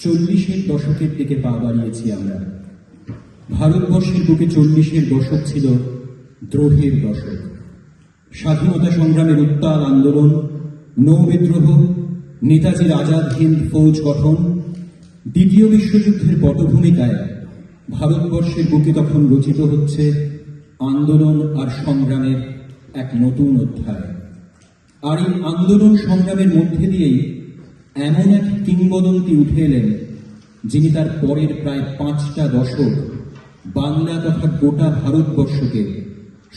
চল্লিশের দশকের দিকে পা বাড়িয়েছি আমরা। ভারতবর্ষের বুকে 40-এর দশক ছিল দ্রোহের দশক। স্বাধীনতা সংগ্রামের উত্তাল আন্দোলন, নৌ বিদ্রোহ, নেতাজির আজাদ হিন্দ ফৌজ গঠন, দ্বিতীয় বিশ্বযুদ্ধের পটভূমিকায় ভারতবর্ষের বুকে তখন রচিত হচ্ছে আন্দোলন আর সংগ্রামের এক নতুন অধ্যায়। আর এই আন্দোলন সংগ্রামের মধ্যে দিয়েই এমন এক কিংবদন্তি উঠে এলেন, যিনি তার পরের প্রায় 5টা দশক বাংলা তথা গোটা ভারতবর্ষকে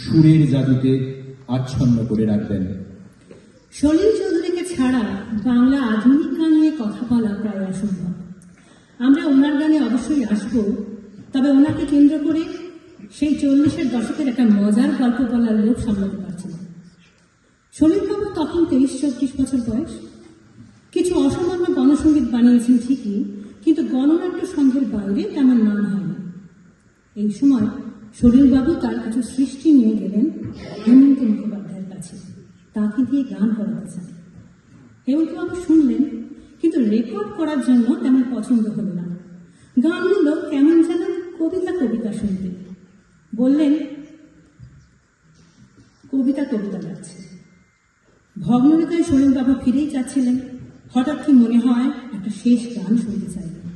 সুরের জাদুতে আচ্ছন্ন করে রাখবেন। সলিল চৌধুরীকে ছাড়া বাংলা আধুনিক গান নিয়ে কথা বলা প্রায় অসম্ভব। আমরা ওনার গানে অবশ্যই আসব, তবে ওনাকে কেন্দ্র করে সেই 40-এর দশকের একটা মজার গল্প বলার লোক সামলাতে পারছি না। সলিলবাবুর তখন 23-24 বছর বয়স। কিছু অসামান্য গণসঙ্গীত বানিয়েছেন ঠিকই, কিন্তু গণনাট্য সংঘের বাইরে তেমন নাম হয়নি। এই সময় সলিলবাবু তার কিছু সৃষ্টি নিয়ে গেলেন হেমন্ত মুখোপাধ্যায়ের কাছে, তাকে দিয়ে গান করাতে চান। হেমন্তবাবু শুনলেন, কিন্তু রেকর্ড করার জন্য তেমন পছন্দ হল না। গানগুলো কেমন যেন কবিতা কবিতা শুনতে। বললেন, কবিতা কবিতা লাগছে। ভগ্নহৃদয়ে সলিলবাবু ফিরেই যাচ্ছিলেন, হঠাৎ কি মনে হয় একটা শেষ গান শুনতে চাইলেন।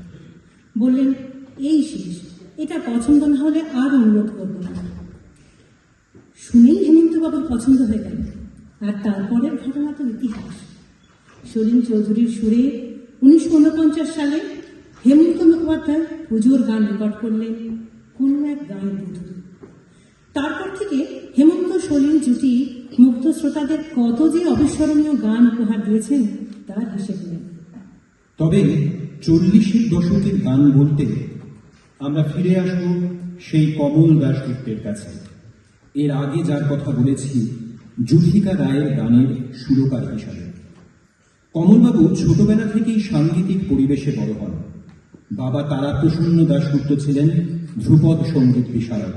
বললেন, এই শেষ, এটা পছন্দ না হলে আর অনুরোধ করব না। শুনেই হেমন্তবাবুর পছন্দ হয়ে গেল। আর তারপরের ঘটনা তো ইতিহাস। সলিল চৌধুরীর সুরে 1949 সালে হেমন্ত মুখোপাধ্যায় পুজোর গান রেকর্ড করলেন কোনো এক গান বধূ। তারপর থেকে হেমন্ত সলিল জুটি মুগ্ধ শ্রোতাদের কত যে অবিস্মরণীয় গান উপহার দিয়েছেন তার হিসেব নেই। তবে 40-এর দশকের গান বলতে আমরা ফিরে আসব সেই কমল দাশগুপ্তের কাছে। এর আগে যার কথা বলেছি, যুথিকা রায়ের গানের সুরকার হিসাবে। কমলবাবু ছোটবেলা থেকেই সাংগীতিক পরিবেশে বড় হন। বাবা তারাপ্রসন্ন দাশগুপ্ত ছিলেন ধ্রুপদ সঙ্গীত বিশারদ।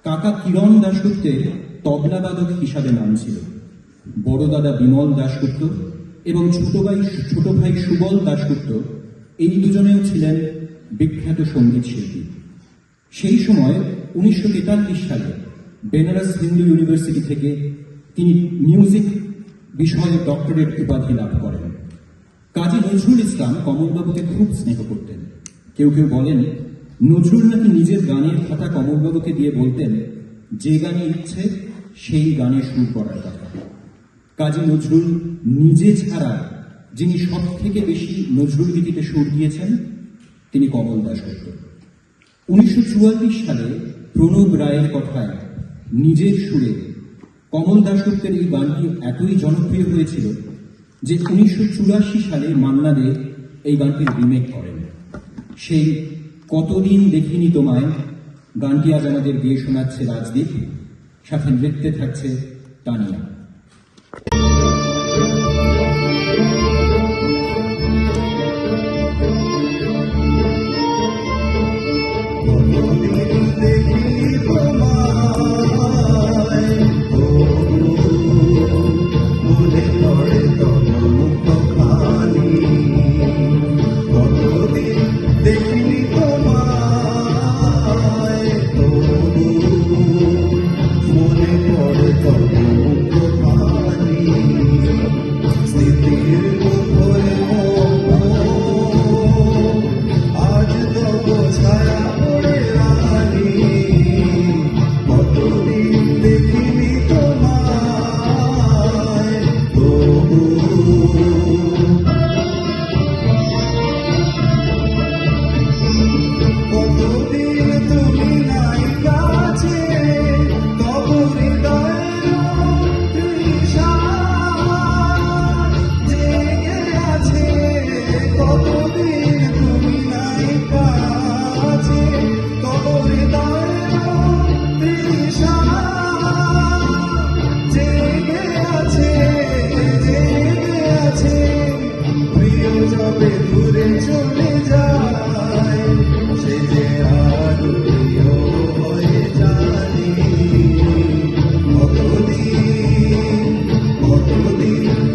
কাকা কিরণ দাশগুপ্তের তবলাবাদক হিসাবে নাম ছিল। বড় দাদা বিমল দাশগুপ্ত এবং ছোট ভাই সুবল দাশগুপ্ত, এই দুজনেও ছিলেন বিখ্যাত সঙ্গীত শিল্পী। সেই সময় 1943 সালে বেনারস হিন্দু ইউনিভার্সিটি থেকে তিনি মিউজিক বিষয়ে ডক্টরেট উপাধি লাভ করেন। কাজী নজরুল ইসলাম কমলবাবুকে খুব স্নেহ করতেন। কেউ কেউ বলেন, নজরুল নাকি নিজের গানের খাতা কমলবাবুকে দিয়ে বলতেন, যে গানে ইচ্ছে সেই গানে সুর করার কথা। কাজী নজরুল নিজে ছাড়া যিনি সব থেকে বেশি নজরুল গীতিতে সুর দিয়েছেন, তিনি কমল দাশগুপ্ত। 1944 সালে প্রণব রায়ের কথায় নিজের সুরে কমল দাশগুপ্তের এই গানটি এতই জনপ্রিয় হয়েছিল যে 1984 সালে মান্না দে এই গানটির রিমেক করেন। সেই কতদিন দেখিনি তোমায় গানটি আজ আমাদের গেয়ে শোনাচ্ছে রাজদীপ, সাথে নৃত্যে থাকছে তানিয়া।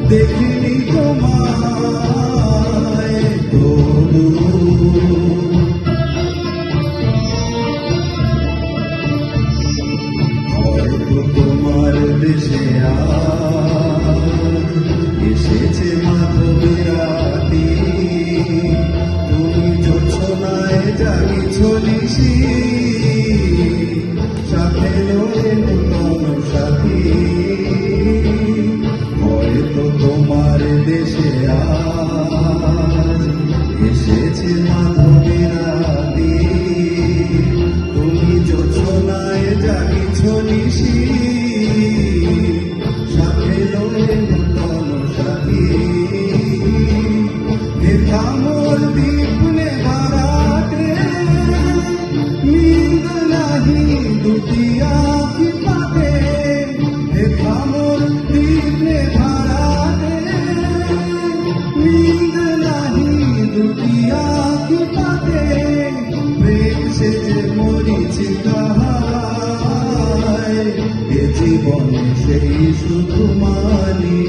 দেখিনি তোমায় হয়তো তোমার দেশে আজ এসেছে মাধবী রাতি, তুমি জোছনায় জাগিছ নিশি, সাথে লয়ে নূতন সাথী। হয়তো তোমার দেশে আজ এসেছে মাধবী রাতি, তুমি জোছনায় জাগিছ নিশি, সাথে লয়ে নূতন সাথী। থামোর দীপনে ভাড়াতে নীন্দ নাহি দুটি আঁখি পাতে, থামোর দীপনে ভাড়াতে নীন্দ নাহি দুটি আঁখি পাতে। প্রেম সে যে মরিছি তাহায়, এ জীবনে সেই শুধু মানি।